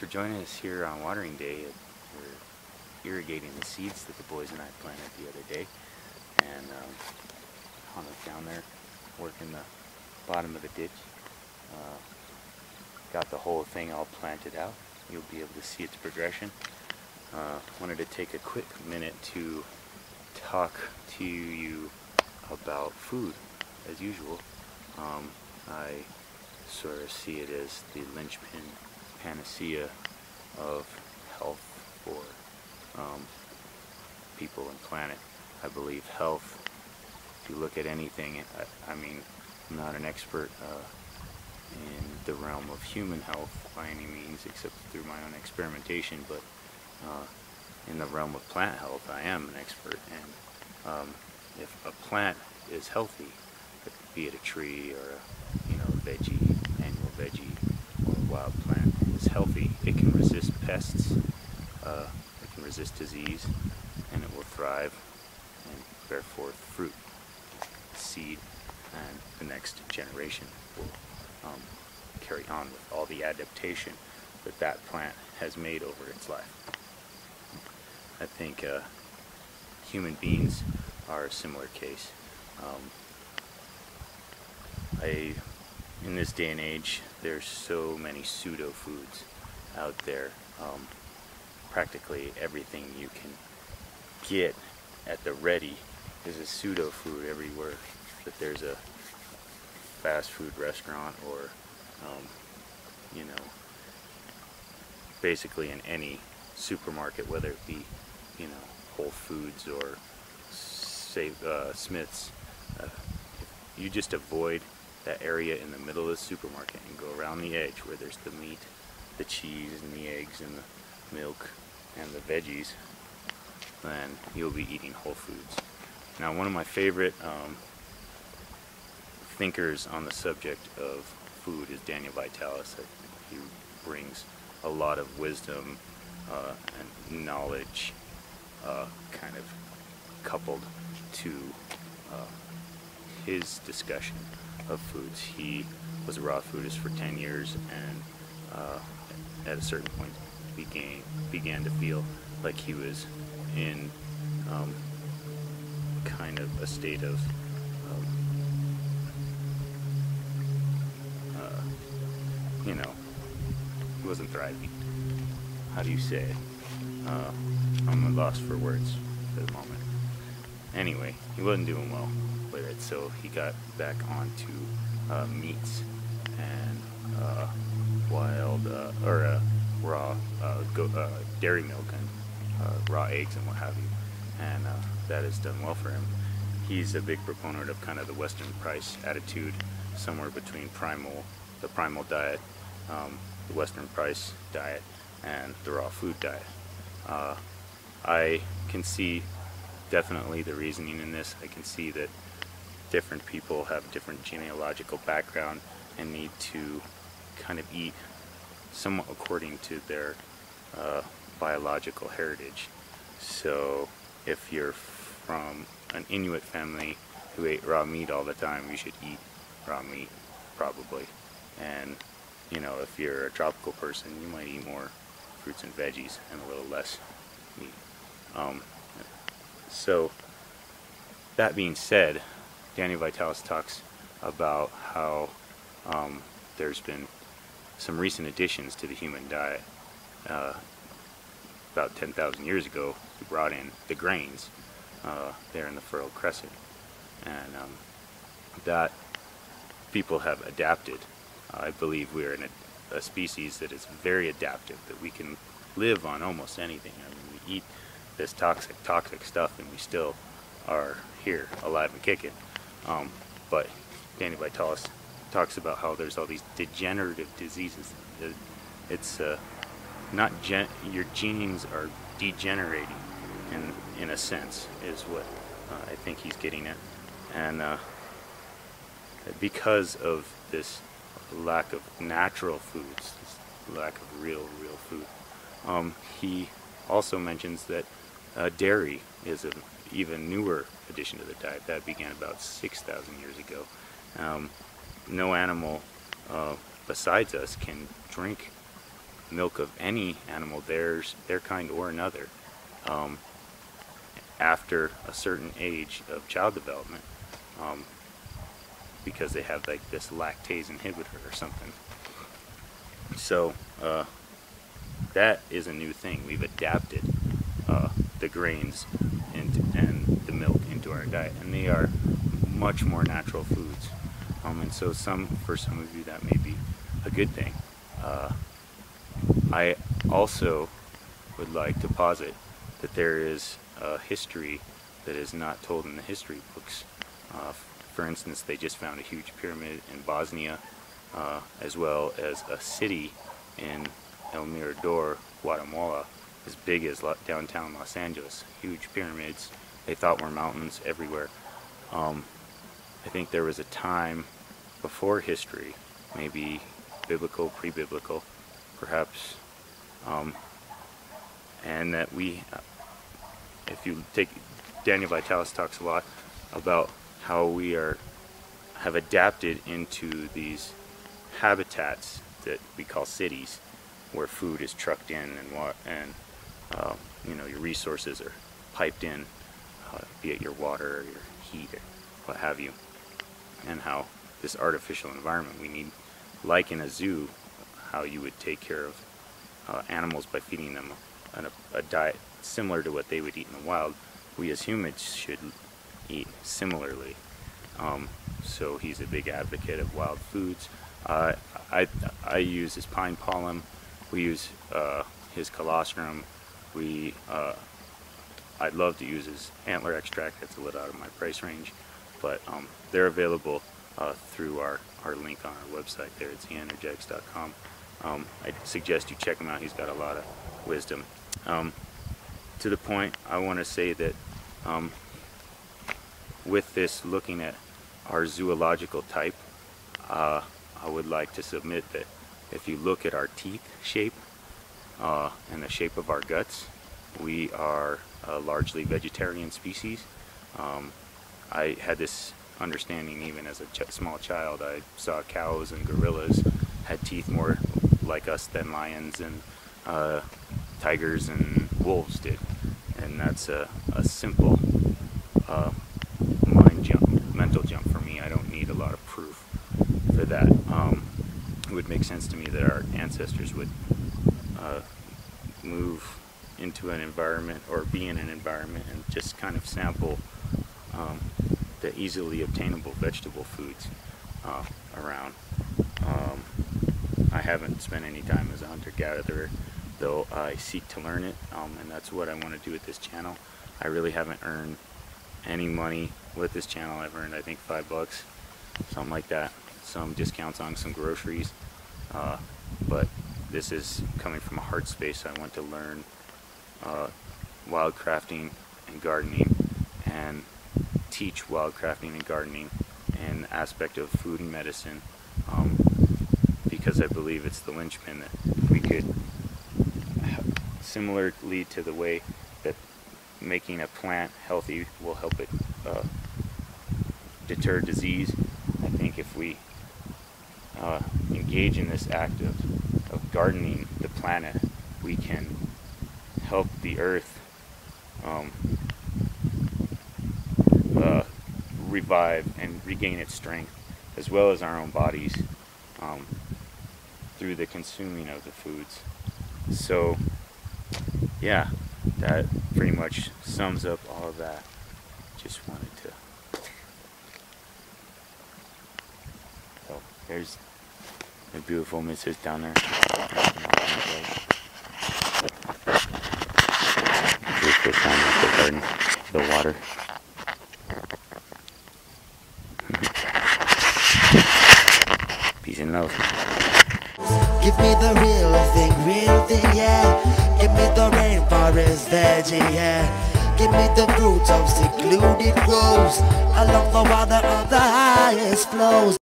for joining us here on watering day. We're irrigating the seeds that the boys and I planted the other day, and Hannah's down there working the bottom of the ditch. Got the whole thing all planted out. You'll be able to see its progression. Wanted to take a quick minute to talk to you about food, as usual. I sort of see it as the linchpin panacea of health for people and planet. I believe health, if you look at anything, I mean, I'm not an expert in the realm of human health by any means, except through my own experimentation, but in the realm of plant health, I am an expert. And if a plant is healthy, be it a tree or a veggie, annual veggie, or a wild plant is healthy, it can resist pests, it can resist disease, and it will thrive and bear forth fruit, seed, and the next generation will carry on with all the adaptation that that plant has made over its life. I think human beings are a similar case. In this day and age, there's so many pseudo foods out there. Practically everything you can get at the ready is a pseudo food everywhere that there's a fast food restaurant, or basically in any supermarket, whether it be Whole Foods or say Smith's. You just avoid that area in the middle of the supermarket and go around the edge where there's the meat, the cheese, and the eggs, and the milk, and the veggies, then you'll be eating whole foods. Now, one of my favorite thinkers on the subject of food is Daniel Vitalis. He brings a lot of wisdom and knowledge kind of coupled to his discussion of foods. He was a raw foodist for 10 years, and at a certain point began to feel like he was in kind of a state of he wasn't thriving. How do you say it? I'm lost for words for the moment. Anyway, he wasn't doing well with it, so he got back onto meats and wild or raw dairy milk and raw eggs and what have you, and that has done well for him. He's a big proponent of kind of the Western price attitude, somewhere between the primal diet, the Western price diet, and the raw food diet. I can see definitely the reasoning in this. I can see that different people have different genealogical background and need to kind of eat somewhat according to their biological heritage. So if you're from an Inuit family who ate raw meat all the time, you should eat raw meat, probably. And if you're a tropical person, you might eat more fruits and veggies and a little less meat. So that being said, Daniel Vitalis talks about how there's been some recent additions to the human diet. About 10,000 years ago, we brought in the grains there in the Fertile Crescent, and that people have adapted. I believe we're in a species that is very adaptive, that we can live on almost anything. I mean, we eat this toxic stuff and we still are here, alive and kicking. But Daniel Vitalis talks about how there's all these degenerative diseases. It's not your genes are degenerating in a sense, is what I think he's getting at. And because of this lack of natural foods, this lack of real food, he also mentions that dairy is an even newer addition to the diet. That began about 6,000 years ago. No animal besides us can drink milk of any animal, their kind or another, after a certain age of child development, because they have like this lactase inhibitor or something. So that is a new thing. We've adapted the grains and the milk into our diet, and they are much more natural foods. And so for some of you that may be a good thing. I also would like to posit that there is a history that is not told in the history books. For instance, they just found a huge pyramid in Bosnia, as well as a city in El Mirador, Guatemala, as big as downtown Los Angeles. Huge pyramids they thought were mountains everywhere. I think there was a time before history, maybe biblical, pre-biblical, perhaps, and that if you take, Daniel Vitalis talks a lot about how we have adapted into these habitats that we call cities, where food is trucked in and you know, your resources are piped in, be it your water or your heat or what have you, and how this artificial environment we need, like in a zoo, how you would take care of animals by feeding them a diet similar to what they would eat in the wild, we as humans should eat similarly. So he's a big advocate of wild foods. I use his pine pollen. We use his colostrum. I'd love to use his antler extract. That's a little out of my price range, but they're available through our link on our website there. It's theenergetics.com. I suggest you check him out. He's got a lot of wisdom. To the point, I want to say that with this looking at our zoological type, I would like to submit that if you look at our teeth shape and the shape of our guts, we are a largely vegetarian species. I had this understanding even as a small child. I saw cows and gorillas had teeth more like us than lions and tigers and wolves did, and that's a simple mental jump for me. I don't need a lot of proof for that. It would make sense to me that our ancestors would move into an environment or be in an environment and just kind of sample the easily obtainable vegetable foods around. I haven't spent any time as a hunter-gatherer, though I seek to learn it, and that's what I want to do with this channel. I really haven't earned any money with this channel. I've earned, I think, $5, something like that. Some discounts on some groceries, but this is coming from a heart space. I want to learn wildcrafting and gardening, and teach wildcrafting and gardening and the aspect of food and medicine, because I believe it's the linchpin that we could, similarly to the way that making a plant healthy will help it deter disease. I think if we engage in this act of gardening the planet, we can help the earth revive and regain its strength, as well as our own bodies, through the consuming of the foods. So yeah, that pretty much sums up all of that. Just wanted to. So there's the beautiful missus down there. Beautiful sound of the garden, the water. Peace and love. Give me the real thing, yeah. Give me the rainforest veggie, yeah. Give me the fruits of secluded groves along the water of the highest flows.